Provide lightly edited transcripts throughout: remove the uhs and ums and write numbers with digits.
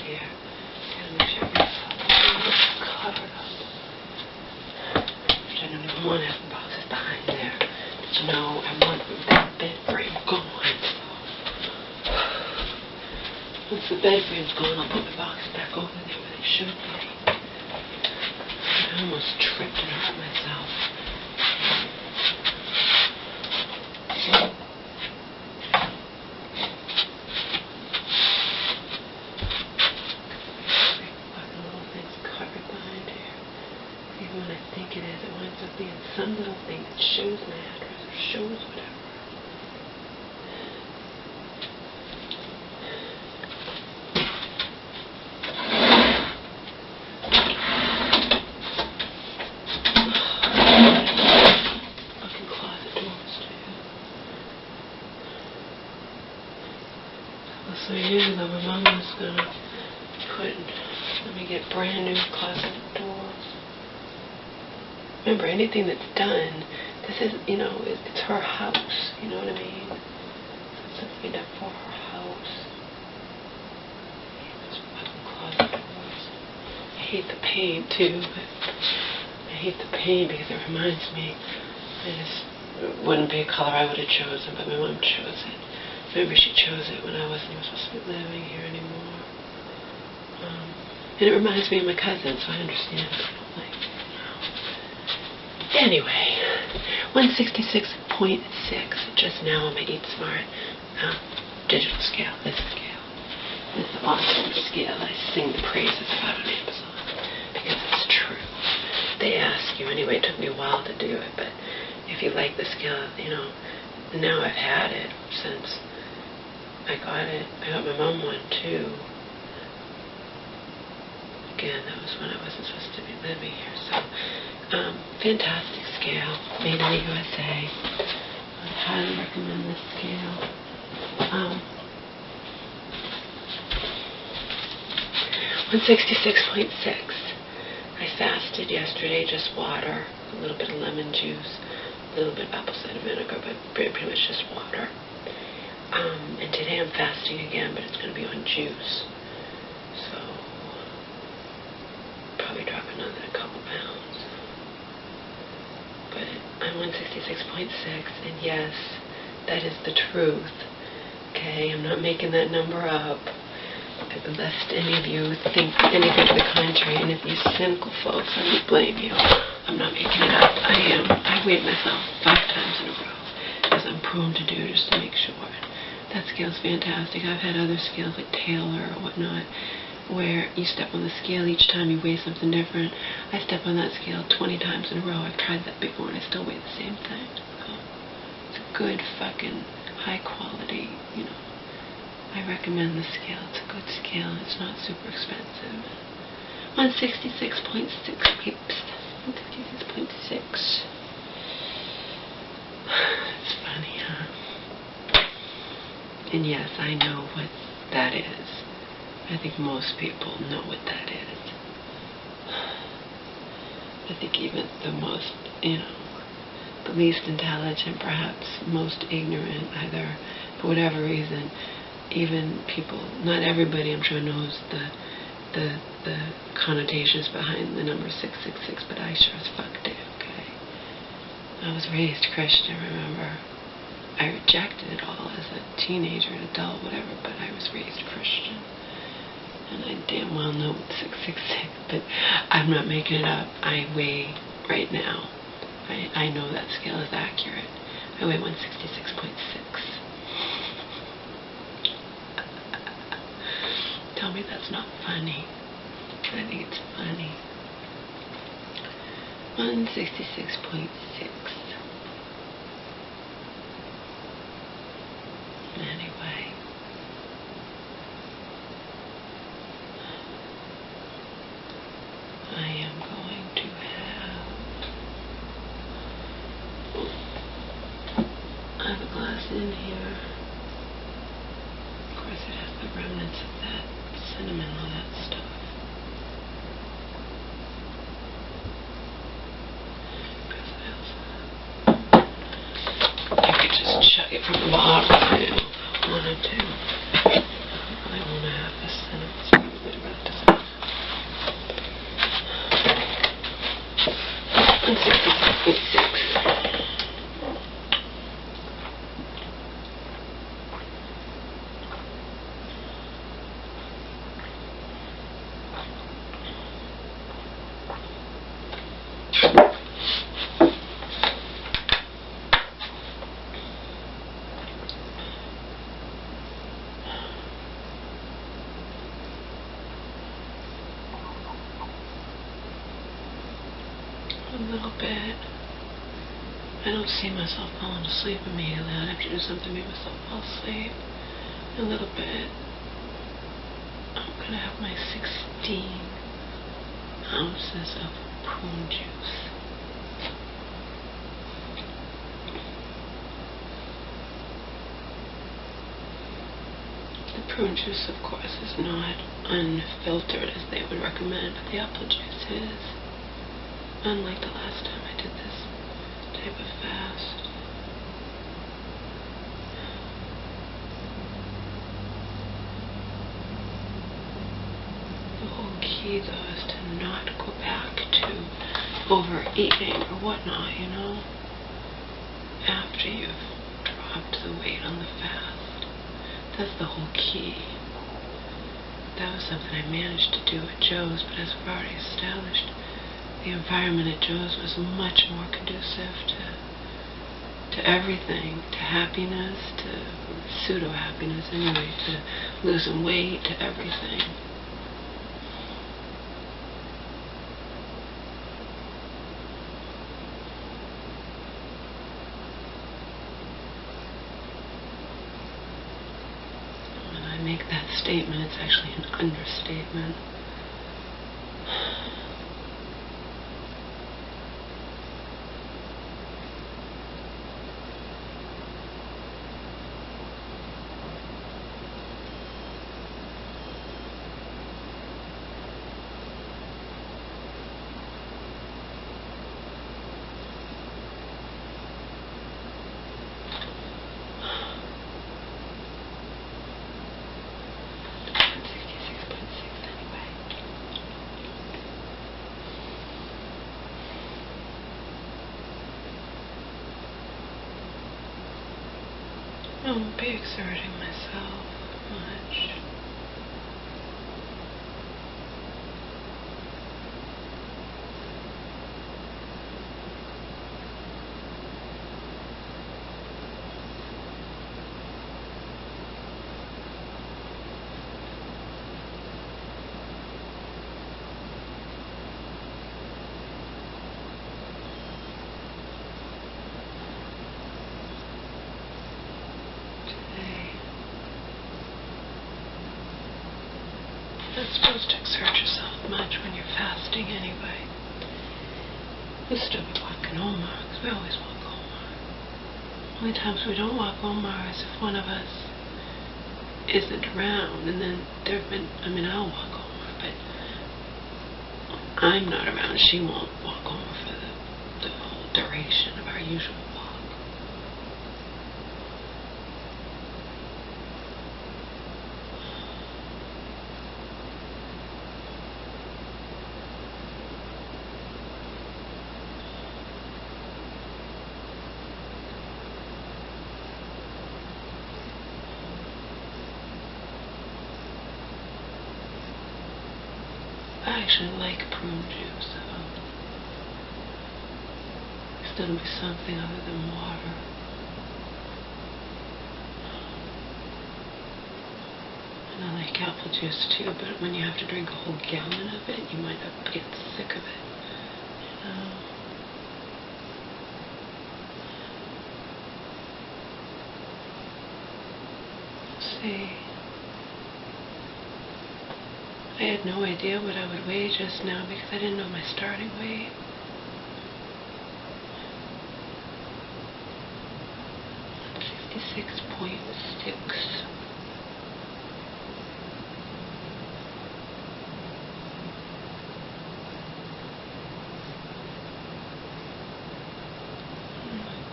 here. Gotta make sure everything's covered up. Which I don't even want to have the boxes behind there. But you know, I want that bed frame gone. Once the bed frame's gone, I'll put the boxes back over there where they should be. I almost tripped and hurt myself. Fucking little thing's covered behind here. Even when I think it is, it winds up being some little thing that shows my address or shows whatever. So years ago, my mom was going to let me get brand new closet doors. Remember, anything that's done, this is, you know, it's her house, you know what I mean? So it's made up for her house. Those fucking closet doors. I hate the pain, too, but I hate the pain because it reminds me, it wouldn't be a color I would have chosen, but my mom chose it. Remember, she chose it when I wasn't even supposed to be living here anymore. And it reminds me of my cousin, so I understand. Like, anyway, 166.6 just now on my Eat Smart digital scale. This scale. This awesome scale I sing the praises about on Amazon because it's true. They ask you anyway. It took me a while to do it, but if you like the scale, you know, now I've had it since I got it. I got my mom one too. Again, that was when I wasn't supposed to be living here. So, fantastic scale, made in the USA. I highly recommend this scale. 166.6. I fasted yesterday, just water, a little bit of lemon juice, a little bit of apple cider vinegar, but pretty much just water. And today I'm fasting again, but it's going to be on juice. So, probably drop another couple pounds. But I'm 166.6, and yes, that is the truth. Okay, I'm not making that number up. Lest any of you think anything to the contrary, and if you cynical folks, I don't blame you. I'm not making it up. I weighed myself 5 times in a row, as I'm prone to do, just to make sure. That scale's fantastic. I've had other scales like Taylor or whatnot, where you step on the scale each time you weigh something different. I step on that scale 20 times in a row. I've tried that before and I still weigh the same thing. So it's a good fucking high quality, you know. I recommend the scale. It's a good scale. It's not super expensive. 166.6 peeps. 166.6. It's funny, huh? And yes, I know what that is. I think most people know what that is. I think even the most, you know, the least intelligent, perhaps most ignorant, either for whatever reason, even people, not everybody I'm sure knows the connotations behind the number 666, but I sure as fuck do, okay? I was raised Christian, remember? I rejected it all as a teenager, an adult, whatever, but I was raised Christian. And I damn well know it's 666, but I'm not making it up. I weigh, right now, I know that scale is accurate. I weigh 166.6. Tell me that's not funny. I think it's funny. 166.6. Anyway. I am going to I have a glass in here. Of course it has the remnants of that cinnamon, all that stuff. I could just chug it from the bottle if I wanted to. I want to have the cinnamon. bit. I don't see myself falling asleep immediately. I'd have to do something to make myself fall asleep. A little bit. I'm going to have my 16 ounces of prune juice. The prune juice, of course, is not unfiltered as they would recommend, but the apple juice is. Unlike the last time I did this type of fast. The whole key, though, is to not go back to overeating or whatnot, you know, after you've dropped the weight on the fast. That's the whole key. That was something I managed to do at Joe's, but as we've already established, the environment at Joe's was much more conducive to everything, to happiness, to pseudo-happiness anyway, to losing weight, to everything. When I make that statement, it's actually an understatement. I won't be exerting myself much. You're not supposed to exert yourself much when you're fasting anyway. We'll still be walking Omar, because we always walk Omar. Only times we don't walk Omar is if one of us isn't around, and then there have been, I'll walk Omar, but I'm not around. She won't walk Omar for the whole duration of our usual walk. I actually like prune juice, so it's going to be something other than water. And I like apple juice too, but when you have to drink a whole gallon of it, you might have to get sick of it, you know. Let's see. I had no idea what I would weigh just now because I didn't know my starting weight. I'm 56.6.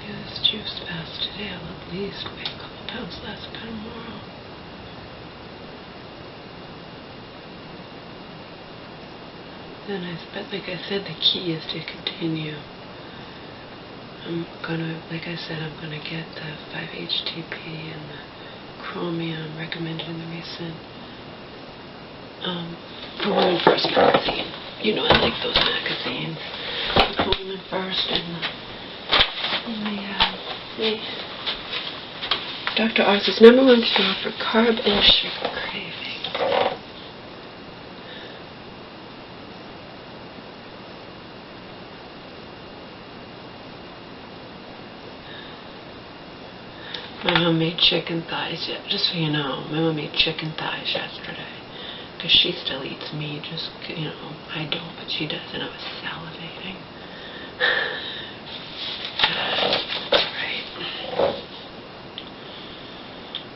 Do this juice fast today. I'll at least weigh a couple pounds less by tomorrow. Then like I said, the key is to continue. I'm gonna get the 5-HTP and the chromium recommended in the recent for Women First magazine. You know, I like those magazines. The Women First and the Dr. Arthur's #1 cure for carb and sugar craving. My mom made chicken thighs, just so you know. My mom made chicken thighs yesterday. Because she still eats meat, just, you know, I don't, but she does, and I was salivating. Right.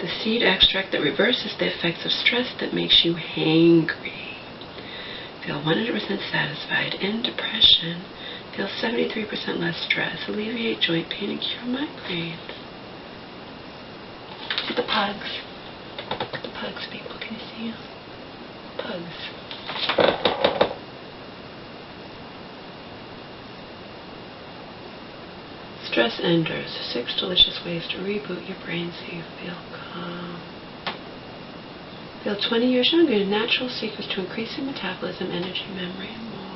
The seed extract that reverses the effects of stress that makes you hangry. Feel 100% satisfied. In depression, feel 73% less stress. Alleviate joint pain and cure migraines. Look at the pugs. Look at the pugs, people. Can you see them? Pugs. Stress enders. 6 delicious ways to reboot your brain so you feel calm. Feel 20 years younger. Natural secrets to increasing metabolism, energy, memory, and more.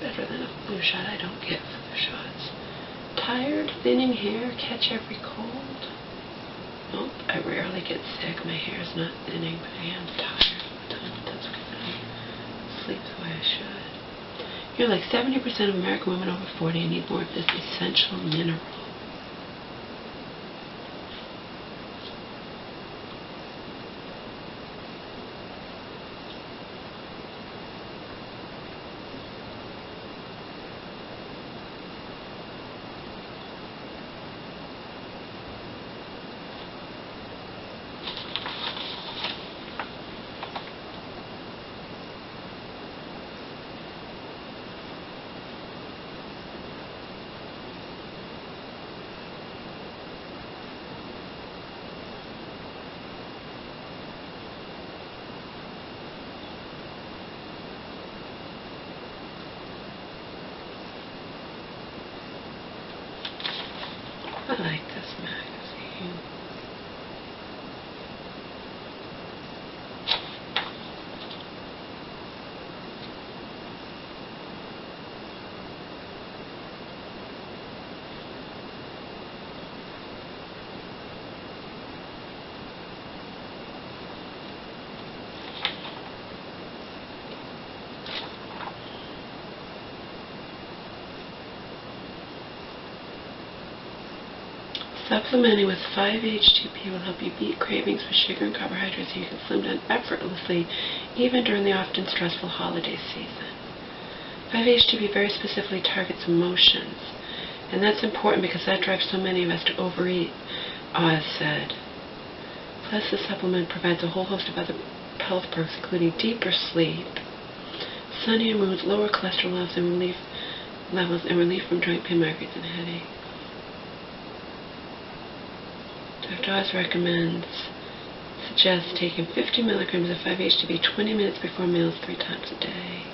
Better than a flu shot. I don't get flu shots. Tired, thinning hair, catch every cold. Nope, I rarely get sick. My hair is not thinning, but I am tired all the time. That's because I don't sleep the way I should. You're like 70% of American women over 40 and need more of this essential mineral. I like this magazine. Supplementing with 5-HTP will help you beat cravings for sugar and carbohydrates so you can slim down effortlessly even during the often stressful holiday season. 5-HTP very specifically targets emotions, and that's important because that drives so many of us to overeat, Oz said. Plus, the supplement provides a whole host of other health perks, including deeper sleep, sunnier moods, lower cholesterol levels, and relief from joint pain, migraines, and headache. Dr. Oz suggests taking 50 milligrams of 5-HTP 20 minutes before meals 3 times a day.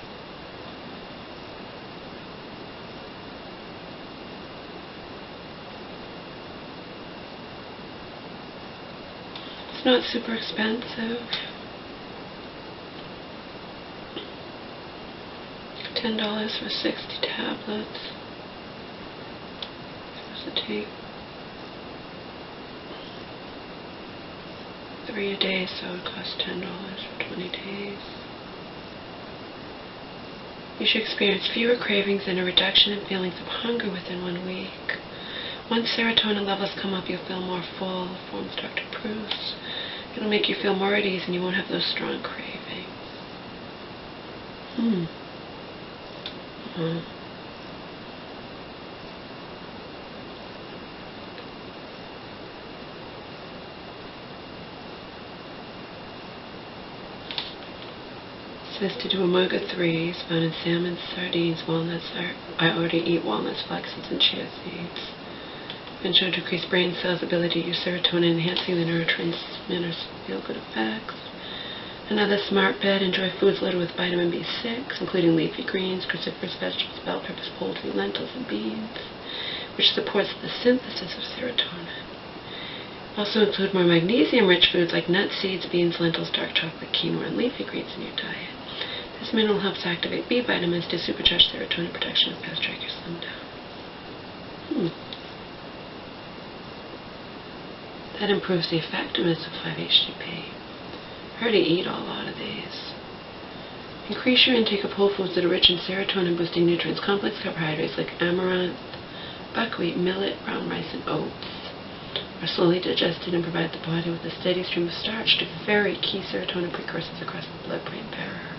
It's not super expensive. $10 for 60 tablets. Supposed to take 3 a day, so it would cost $10 for 20 days. You should experience fewer cravings and a reduction in feelings of hunger within 1 week. Once serotonin levels come up, you'll feel more full, forms Dr. Bruce. It'll make you feel more at ease and you won't have those strong cravings. It says to do omega-3s found in salmon, sardines, walnuts. I already eat walnuts, flax seeds, and chia seeds. Been shown to increase brain cells' ability to use serotonin, enhancing the neurotransmitter's feel-good effects. Another smart bet, enjoy foods loaded with vitamin B6, including leafy greens, cruciferous vegetables, bell peppers, poultry, lentils, and beans, which supports the synthesis of serotonin. Also include more magnesium-rich foods like nuts, seeds, beans, lentils, dark chocolate, quinoa, and leafy greens in your diet. This mineral helps activate B vitamins to supercharge serotonin production and fast-track your slim down. That improves the effectiveness of 5-HTP. I already eat a lot of these. Increase your intake of whole foods that are rich in serotonin-boosting nutrients. Complex carbohydrates like amaranth, buckwheat, millet, brown rice, and oats are slowly digested and provide the body with a steady stream of starch to very key serotonin precursors across the blood-brain barrier.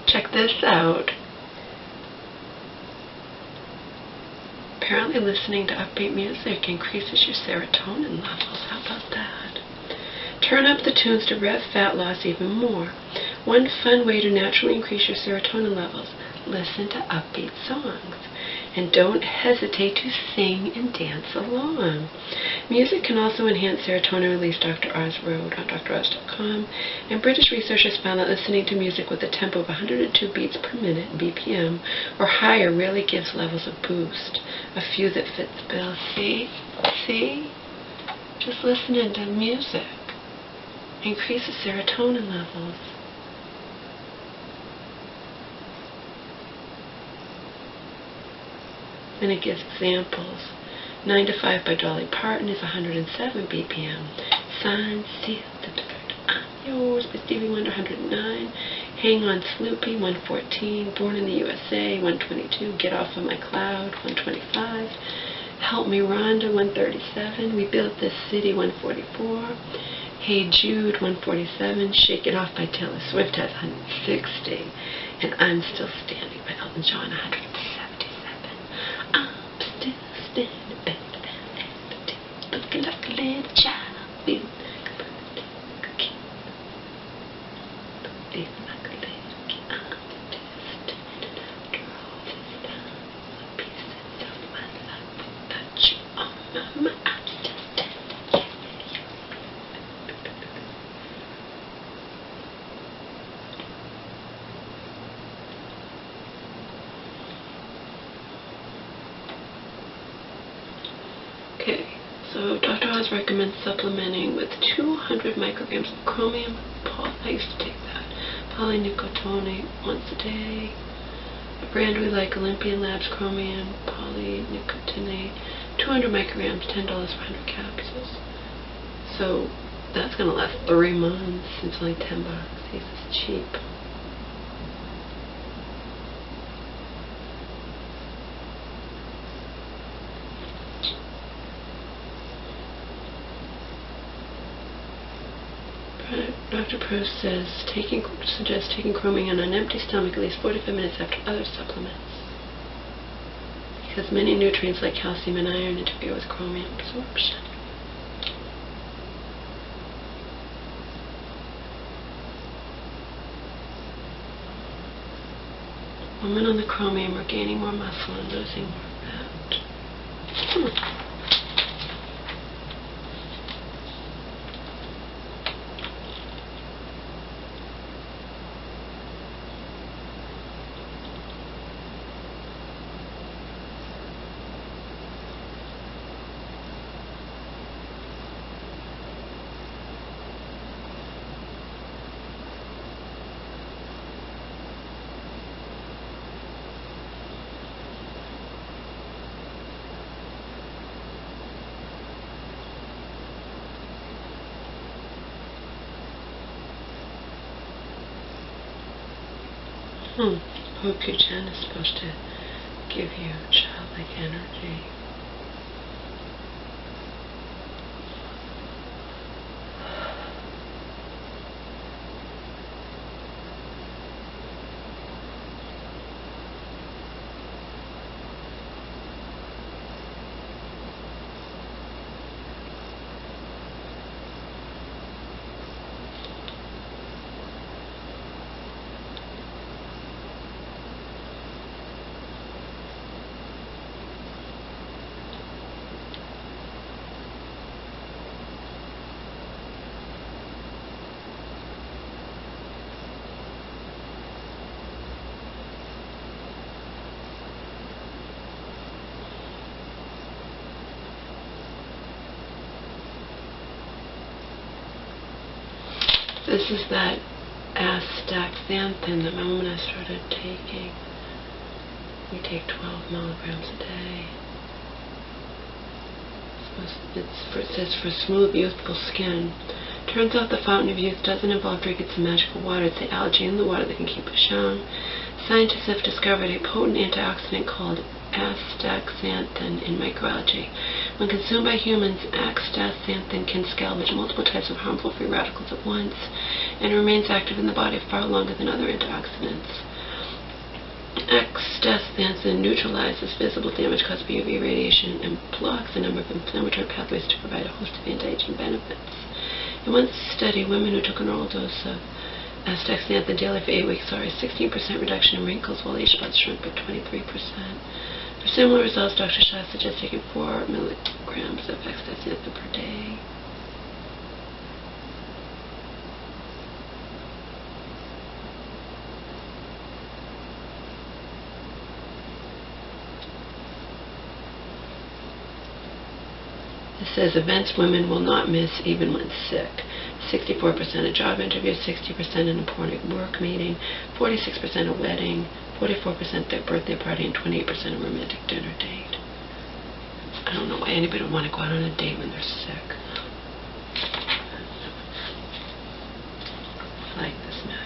Check this out. Apparently listening to upbeat music increases your serotonin levels. How about that? Turn up the tunes to rev fat loss even more. One fun way to naturally increase your serotonin levels: listen to upbeat songs. And don't hesitate to sing and dance along. Music can also enhance serotonin release, Dr. Oz wrote on droz.com. And British researchers found that listening to music with a tempo of 102 beats per minute, BPM, or higher really gives levels of boost. A few that fit the bill. See? See? Just listening to music increases serotonin levels. And it gives examples. 9 to 5 by Dolly Parton is 107 BPM. Sign, Seal, I'm Yours by Stevie Wonder, 109. Hang On Sloopy, 114. Born in the USA, 122. Get Off of My Cloud, 125. Help Me Rhonda, 137. We Built This City, 144. Hey Jude, 147. Shake It Off by Taylor Swift has 160. And I'm Still Standing by Elton John, 177. I'm still standing better than ever, looking like a little child, feeling like a little kid, feeling like a little kid. I'm still standing after all this time, the pieces of my life without you on my mind. I'm still standing. Okay, so Dr. Oz recommends supplementing with 200 micrograms of chromium. I used to take that. Polynicotinate once a day. A brand we like, Olympian Labs Chromium Polynicotinate. 200 micrograms, $10 for 100 capsules. So that's going to last 3 months. It's only $10. See if it's cheap. Dr. Proust suggests taking chromium on an empty stomach at least 45 minutes after other supplements, because many nutrients like calcium and iron interfere with chromium absorption. Women on the chromium are gaining more muscle and losing more fat. CoQ10 is supposed to give you childlike energy. This is that astaxanthin that my mom and I started taking. We take 12 milligrams a day. It says for smooth, youthful skin. Turns out the fountain of youth doesn't involve drinking some magical water. It's the algae in the water that can keep us young. Scientists have discovered a potent antioxidant called astaxanthin in microalgae. When consumed by humans, astaxanthin can salvage multiple types of harmful free radicals at once and remains active in the body far longer than other antioxidants. Astaxanthin neutralizes visible damage caused by UV radiation and blocks a number of inflammatory pathways to provide a host of anti-aging benefits. In one study, women who took an oral dose of astaxanthin daily for 8 weeks saw a 16% reduction in wrinkles while age spots shrunk by 23%. For similar results, Dr. Shah suggests taking 4 milligrams of astaxanthin per day. It says events women will not miss even when sick. 64% at job interviews, 60% in a work meeting, 46% a wedding, 44% their birthday party, and 28% a romantic dinner date. I don't know why anybody would want to go out on a date when they're sick. I like this magazine.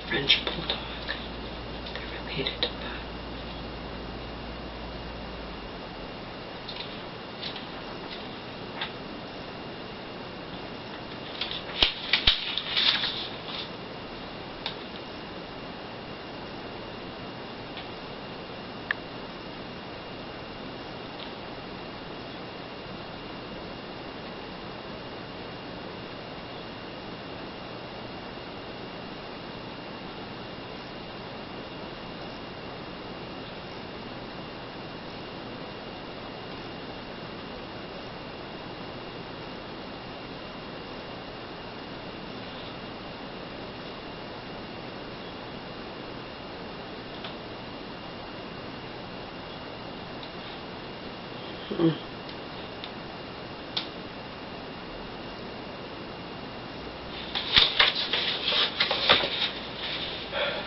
French bulldog. They're related to that.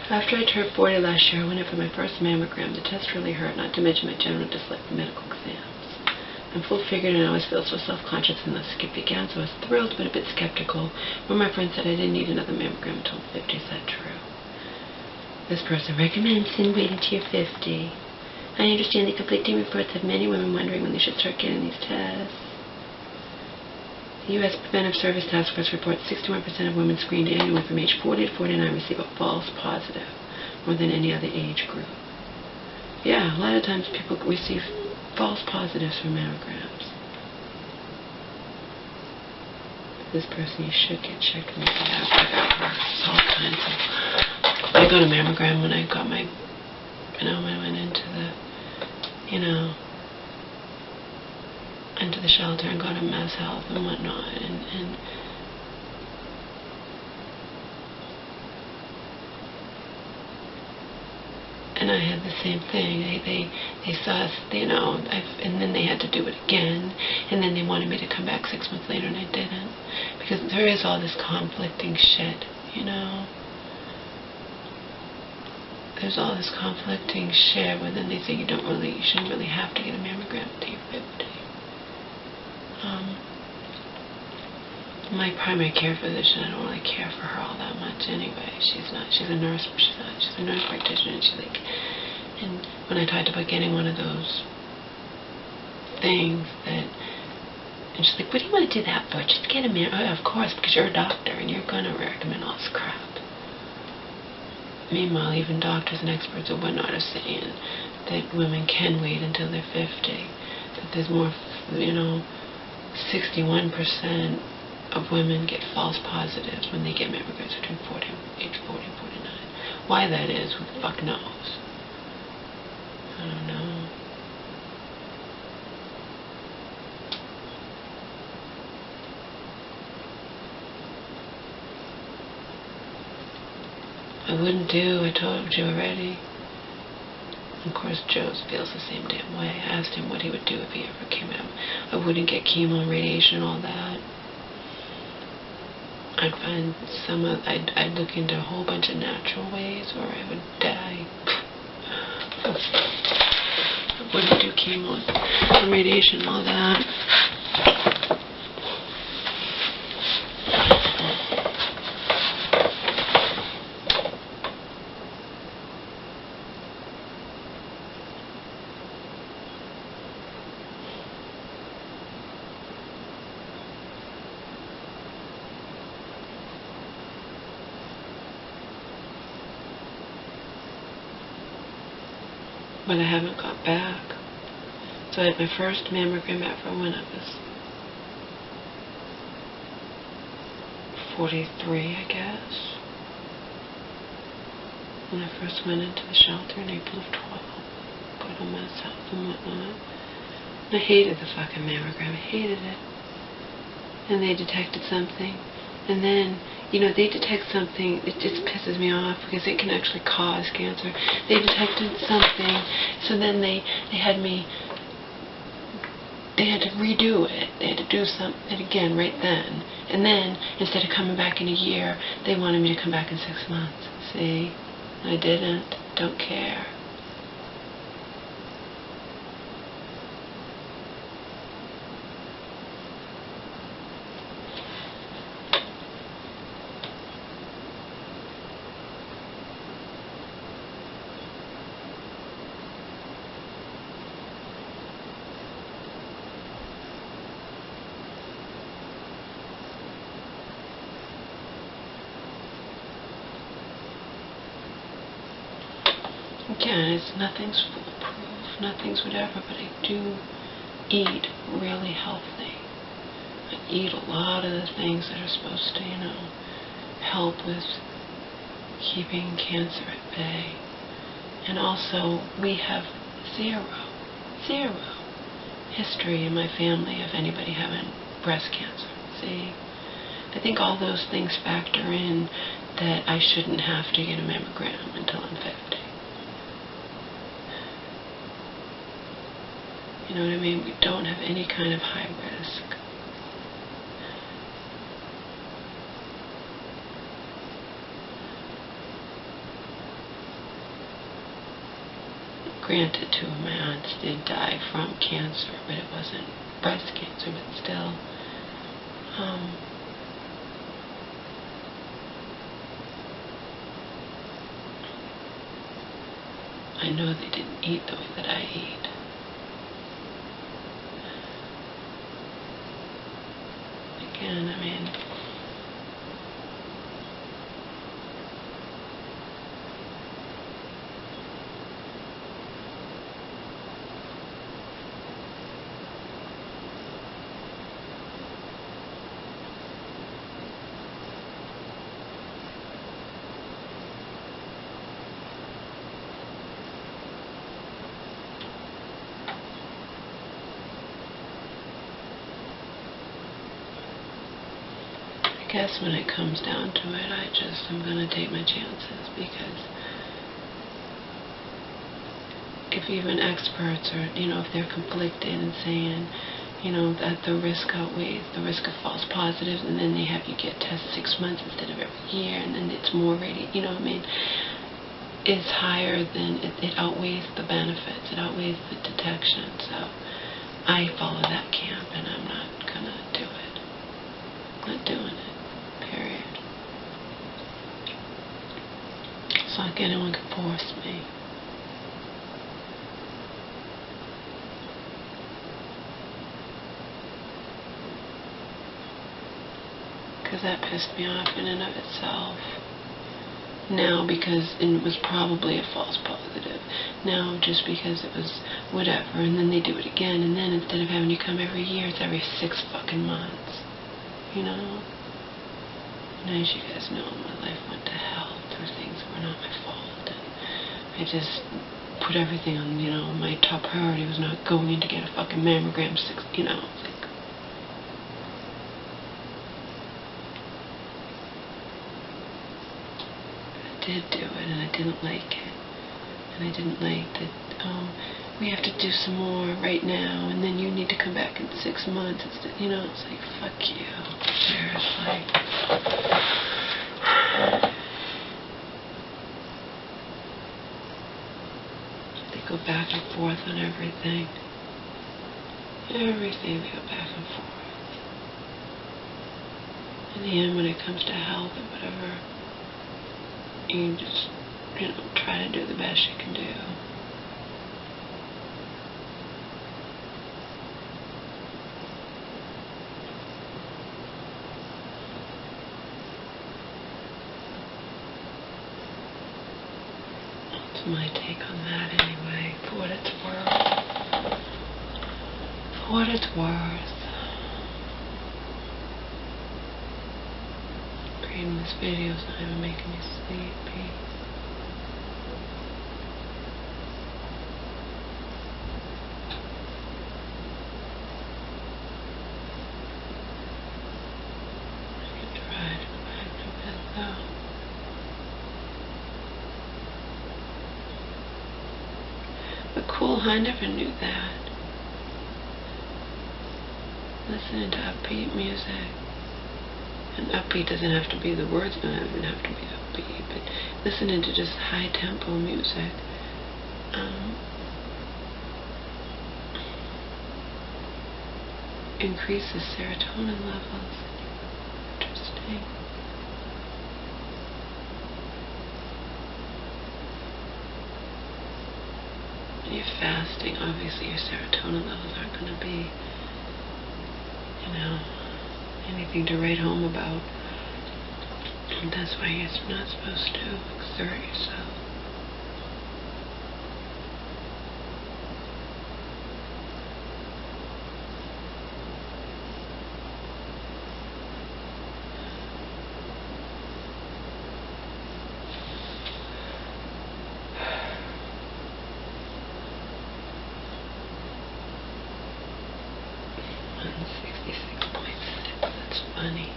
After I turned 40 last year, I went in for my first mammogram. The test really hurt, not to mention my general dislike for medical exams. I'm full-figured and I always feel so self-conscious and thus skip again, so I was thrilled but a bit skeptical when my friend said I didn't need another mammogram until 50. Is that true? This person recommends waiting till you're 50. I understand the conflicting reports of many women wondering when they should start getting these tests. The U.S. Preventive Service Task Force reports 61% of women screened annually from age 40 to 49 receive a false positive, more than any other age group. Yeah, a lot of times people receive false positives from mammograms. This person, you should get checked when you have all kinds of... I got a mammogram when I got my... when I went into the... into the shelter and got a Mass Health and whatnot, and I had the same thing. They saw us, and then they had to do it again, and then they wanted me to come back 6 months later, and I didn't, because there is all this conflicting shit, There's all this conflicting shit where then they say you shouldn't really have to get a mammogram until you're 50. My primary care physician, I don't really care for her all that much anyway. She's a nurse, she's a nurse practitioner, and when I talked about getting one of those things and she's like, what do you want to do that for? Just get a mammogram. Oh, of course, because you're a doctor and you're going to recommend all this crap. Meanwhile, even doctors and experts and whatnot are saying that women can wait until they're 50, that there's more, 61% of women get false positives when they get mammograms between age 40 and 49. Why that is, who the fuck knows? don't know. I wouldn't do, I told you already. Of course, Joe feels the same damn way. I asked him what he would do if he ever came out. I wouldn't get chemo and radiation and all that. I'd find I'd look into a whole bunch of natural ways or I would die. I wouldn't do chemo and radiation and all that. But I haven't got back. So I had my first mammogram ever when I was 43, I guess. When I first went into the shelter in April of 12. Got all my cells and whatnot. And I hated the fucking mammogram. I hated it. And they detected something. And then, you know, they detect something, it just pisses me off because it can actually cause cancer. They detected something, so then they had to redo it. They had to do something again right then. And then, instead of coming back in a year, they wanted me to come back in 6 months. See? I didn't. Don't care. Again, nothing's foolproof, nothing's whatever, but I do eat really healthy. I eat a lot of the things that are supposed to, you know, help with keeping cancer at bay. And also, we have zero history in my family of anybody having breast cancer. See? I think all those things factor in that I shouldn't have to get a mammogram until I'm 50. You know what I mean? We don't have any kind of high risk. Granted, 2 of my aunts did die from cancer, but it wasn't breast cancer, but still. I know they didn't eat the way that I eat. Again, I mean, I guess when it comes down to it, I'm going to take my chances, because if even experts are, you know, if they're conflicted and saying, you know, that the risk outweighs the risk of false positives, and then they have you get tested 6 months instead of every year, and then it's more you know what I mean, it's higher than, it outweighs the benefits, it outweighs the detection. So I follow that camp, and I'm not going to do it. I'm not doing it. Period. It's not like anyone can force me. Because that pissed me off in and of itself. Now, because it was probably a false positive. Now, just because it was whatever, and then they do it again, and then instead of having you come every year, it's every 6 fucking months. You know? And as you guys know, my life went to hell through things that were not my fault. And I just put everything on, you know, my top priority was not going in to get a fucking mammogram, you know, like, I did do it, and I didn't like it, and I didn't like that, we have to do some more right now, and then you need to come back in 6 months, you know, it's like, fuck you, seriously. Go back and forth on everything. Everything, they go back and forth. In the end, when it comes to health or whatever, you just, you know, try to do the best you can do. That's my take on that anyway, for what it's worth. For what it's worth. Creating this video is not even making me sleepy. I can try to go back to bed though. But cool, I never knew that. Listening to upbeat music. And upbeat doesn't have to be, the words don't even have to be upbeat, but listening to just high tempo music. Increases serotonin levels. Interesting. You're fasting, obviously your serotonin levels aren't going to be, you know, anything to write home about. And that's why you're not supposed to exert yourself. That's funny.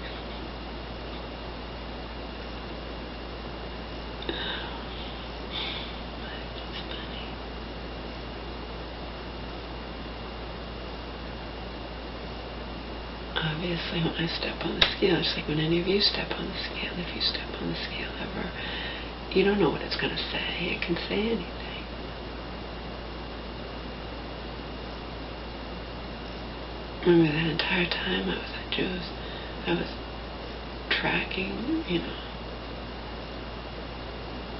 It's funny. Obviously, when I step on the scale, just like when any of you step on the scale, if you step on the scale ever, you don't know what it's going to say. It can say anything. Remember that entire time I was at Joe's, I was tracking, you know,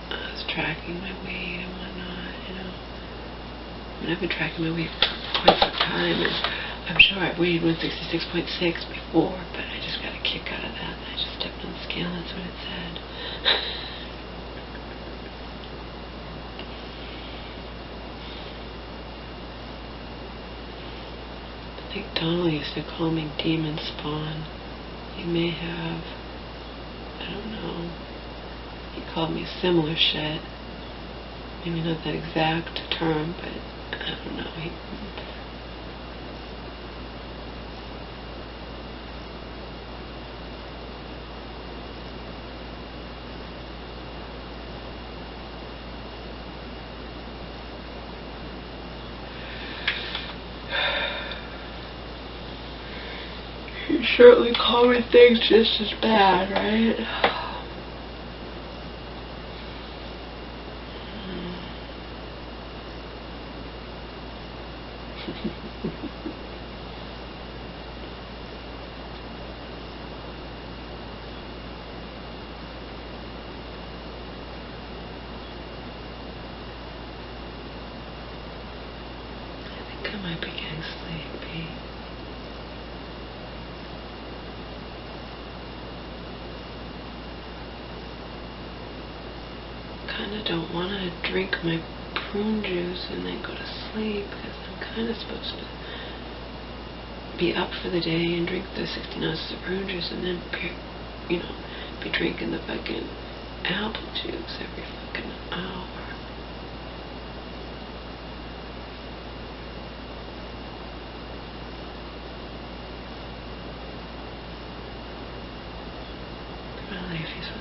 I was tracking my weight and whatnot, you know. I mean, I've been tracking my weight for quite some time, and I'm sure I've weighed 166.6 before, but I just got a kick out of that. I just stepped on the scale, that's what it said. I think Donald used to call me demon spawn. He may have, I don't know, he called me similar shit. Maybe not that exact term, but I don't know. You certainly call me things just as bad, right? I think I might be getting sleepy. Kinda don't want to drink my prune juice and then go to sleep, because I'm kind of supposed to be up for the day and drink the 16 ounces of prune juice and then, you know, be drinking the fucking apple juice every fucking hour.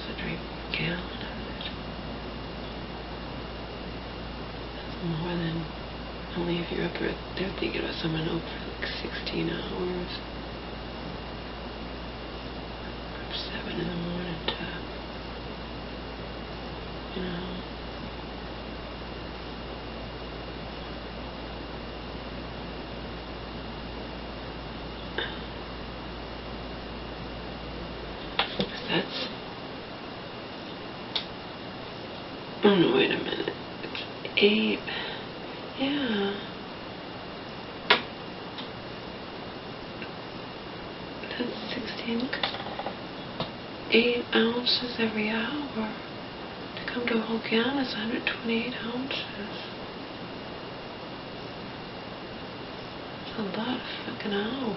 to drink a gallon of it. That's more than only if you're up there thinking about someone up for like 16 hours. From 7 in the morning to, you know. That's, oh no, wait a minute, it's 8, yeah, that's 16, 8 ounces every hour, to come to a whole gallon is 128 ounces, that's a lot of fucking hours.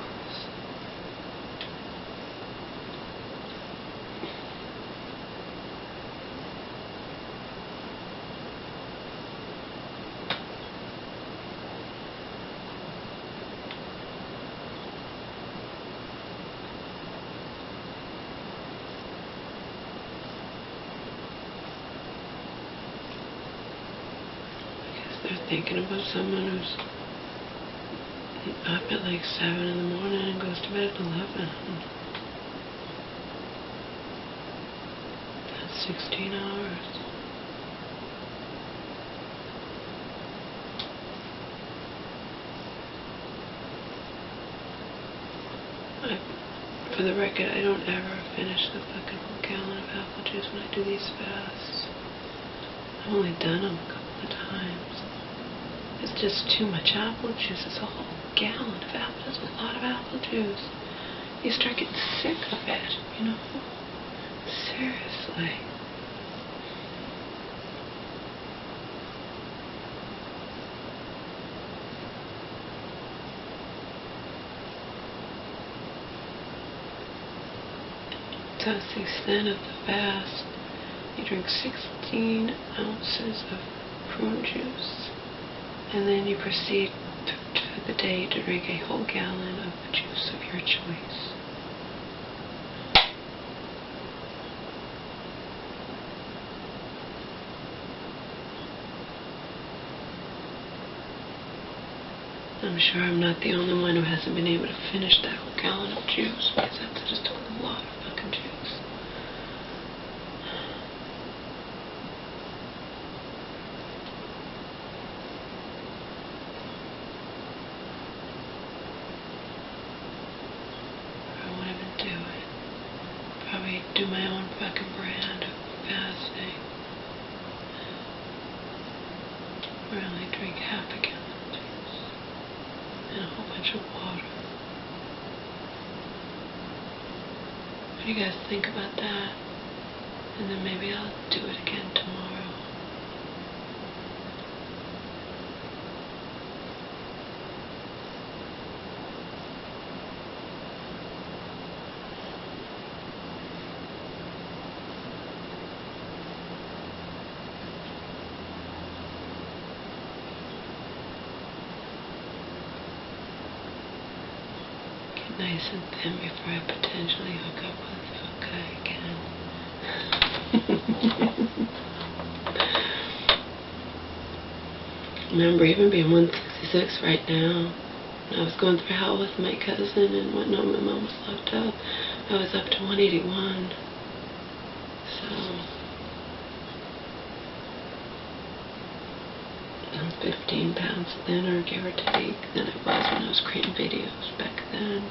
They're thinking about someone who's up at like 7 in the morning and goes to bed at 11. That's 16 hours. For the record, I don't ever finish the fucking whole gallon of apple juice when I do these fasts. I've only done them a couple of times. It's just too much apple juice. It's a whole gallon of apple. It's a lot of apple juice. You start getting sick of it, you know? Seriously. So that's the extent of the fast. You drink 16 ounces of prune juice, and then you proceed through the day to drink a whole gallon of the juice of your choice. I'm sure I'm not the only one who hasn't been able to finish that whole gallon of juice, because that's just a lot of fucking juice. Probably do my own fucking brand of fasting. Really drink half a gallon of juice and a whole bunch of water. What do you guys think about that? And then maybe I'll do it again tomorrow. Nice and thin before I potentially hook up with a guy again. Remember, even being 166 right now, when I was going through hell with my cousin and whatnot, my mom was locked up, I was up to 181. So, I'm 15 pounds thinner, give or take, than I was when I was creating videos back then.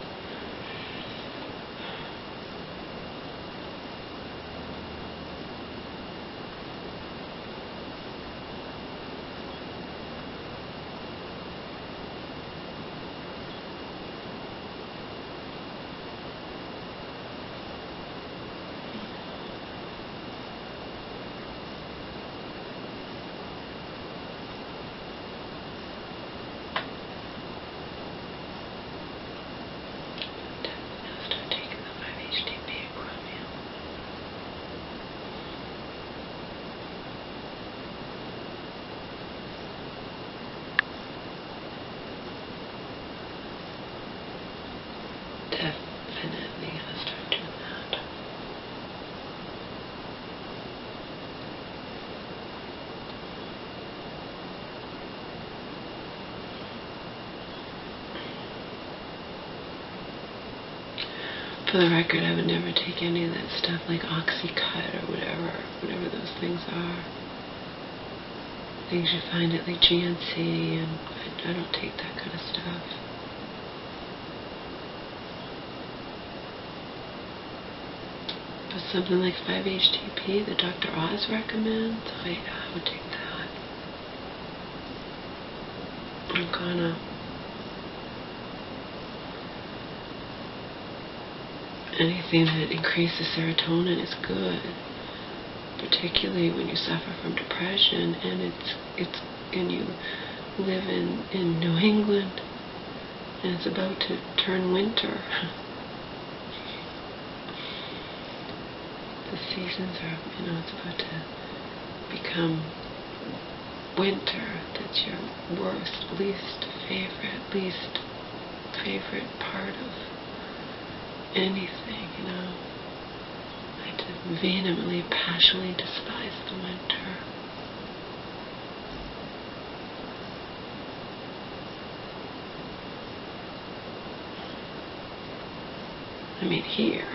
Definitely gonna start doing that. For the record, I would never take any of that stuff like Oxycut or whatever those things are. Things you find at like GNC, and I don't take that kind of stuff. But something like 5-HTP that Dr. Oz recommends, oh yeah, I would take that. I'm gonna. Anything that increases serotonin is good, particularly when you suffer from depression and you live in New England and it's about to turn winter. The seasons are, it's about to become winter. That's your least favorite part of anything, I vehemently, passionately despise the winter. I mean, here,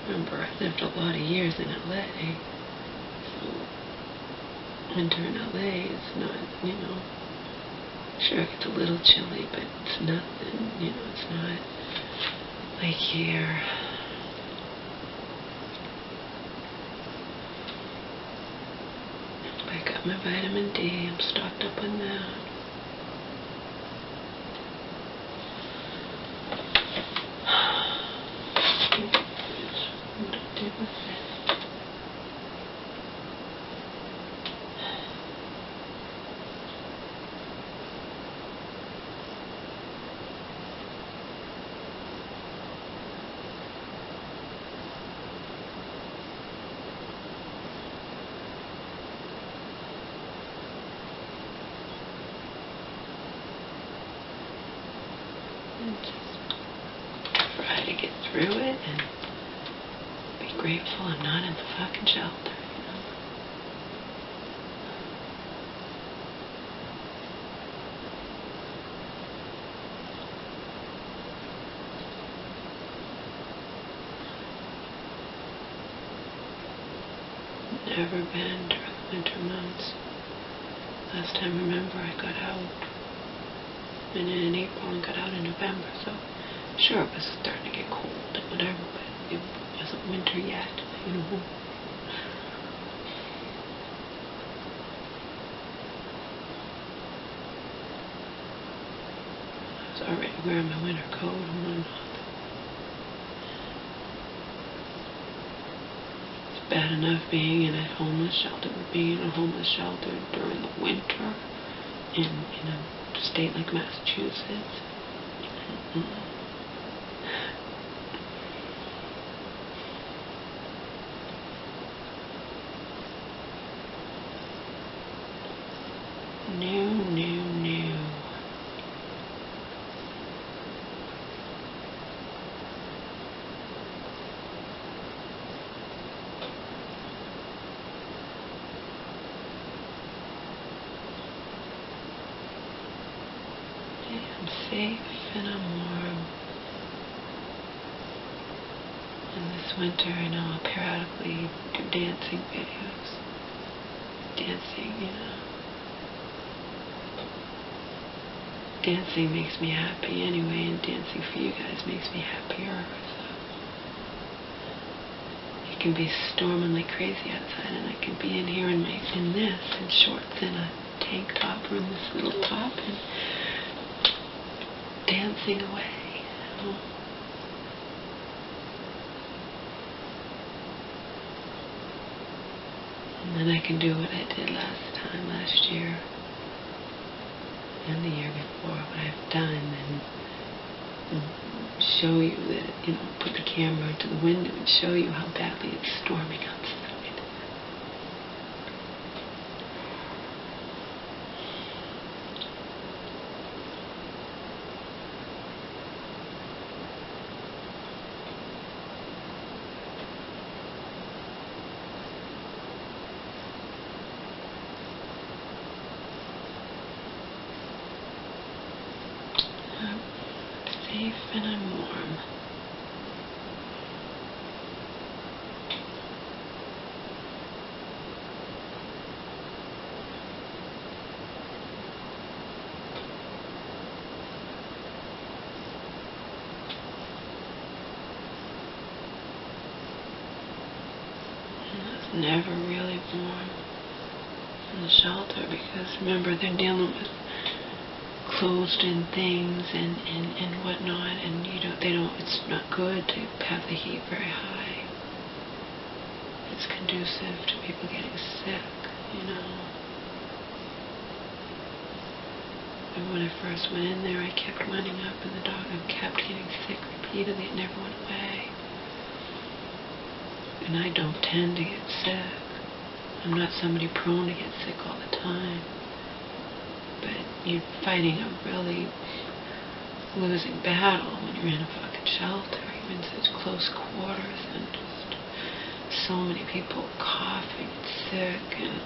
remember, I lived a lot of years in LA, so winter in LA is not, sure it gets a little chilly, but it's nothing, it's not like here. I got my vitamin D, I'm stocked up on that. Just try to get through it and be grateful I'm not in the fucking shelter, Never been during the winter months. Last time, remember, I got out. Been in April and got out in November, so sure it was starting to get cold and whatever, but it wasn't winter yet, I was already wearing my winter coat and whatnot. It's bad enough being in a homeless shelter, but being in a homeless shelter during the winter in a state like Massachusetts. No. I'm safe and I'm warm. And this winter, I'll periodically do dancing videos. Dancing, Dancing makes me happy anyway, and dancing for you guys makes me happier. So it can be storming like crazy outside, and I can be in here in shorts and a tank top or in this little top and dancing away. And then I can do what I did last year, and the year before, what I've done, and show you that, put the camera to the window and show you how badly it's storming outside. I'm safe and I'm warm. never really warm in the shelter because, remember, they're dealing with closed-in things and whatnot, and it's not good to have the heat very high. It's conducive to people getting sick, And when I first went in there, I kept running up, and the dog kept getting sick repeatedly. It never went away. And I don't tend to get sick. I'm not somebody prone to get sick all the time. But you're fighting a really losing battle when you're in a fucking shelter, even in such close quarters, and just so many people coughing and sick and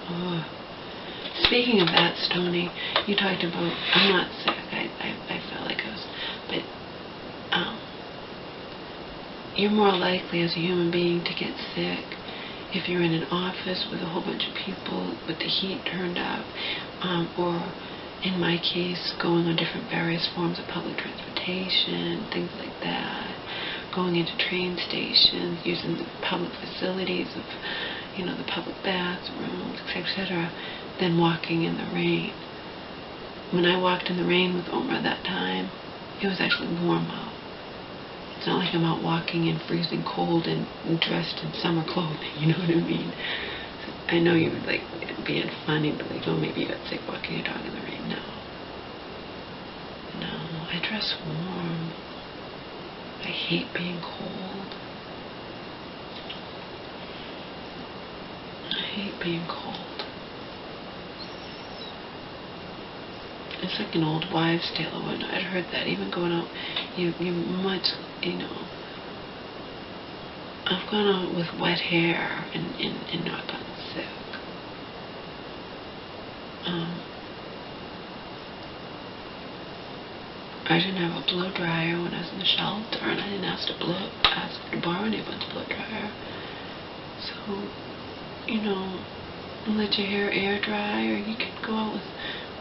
Speaking of that, Stoney, you talked about, I'm not sick, I felt like I was, but you're more likely as a human being to get sick if you're in an office with a whole bunch of people with the heat turned up, or in my case, going on different various forms of public transportation, things like that, going into train stations, using the public facilities of, the public bathrooms, etc., than walking in the rain. When I walked in the rain with Omar that time, it was actually warm out. It's not like I'm out walking in freezing cold and dressed in summer clothing, you know what I mean? I know you would like it being funny, but like, oh, maybe you got sick walking your dog in the rain. No, I dress warm. I hate being cold. I hate being cold. It's like an old wives' tale or whatnot. I'd heard that even going out, you much, I've gone out with wet hair and not gotten sick. I didn't have a blow dryer when I was in the shelter, and I didn't ask to borrow anyone's blow dryer. So, let your hair air dry, or you can go out with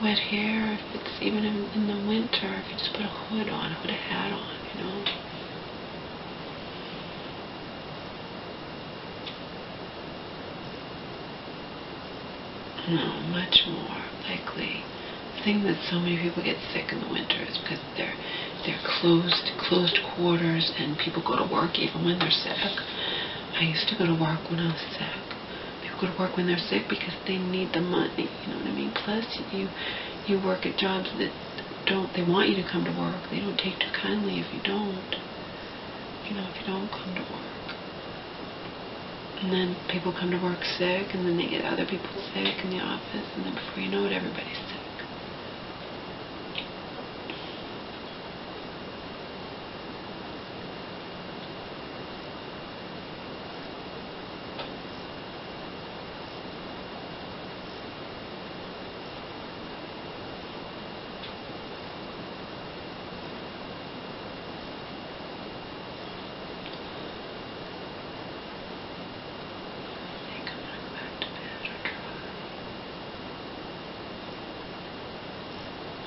wet hair if it's even in the winter, if you just put a hood on, put a hat on, No, much more likely. The thing that so many people get sick in the winter is because they're closed quarters, and people go to work even when they're sick. I used to go to work when I was sick. People go to work when they're sick because they need the money, you know what I mean? Plus, you work at jobs that they want you to come to work. They don't take too kindly if you don't. If you don't come to work. And then people come to work sick, and then they get other people sick in the office, and then before you know it, everybody's sick.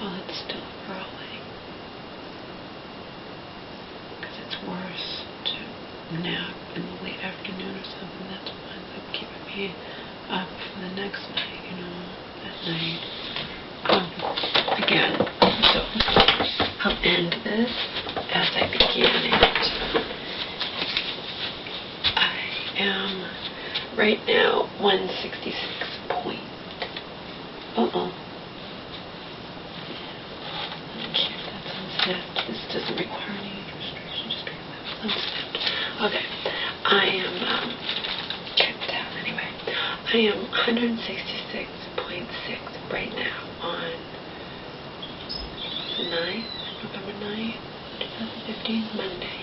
Well, it's still early, because it's worse to nap in the late afternoon or something. That's what ends up keeping me up for the next night, at night. Again, so I'll end this as I began it. I am right now 166 point. This doesn't require any registration, just unsnipped. Okay, I am, check it out anyway. I am 166.6 right now on the 9th, November 9th, 2015, Monday.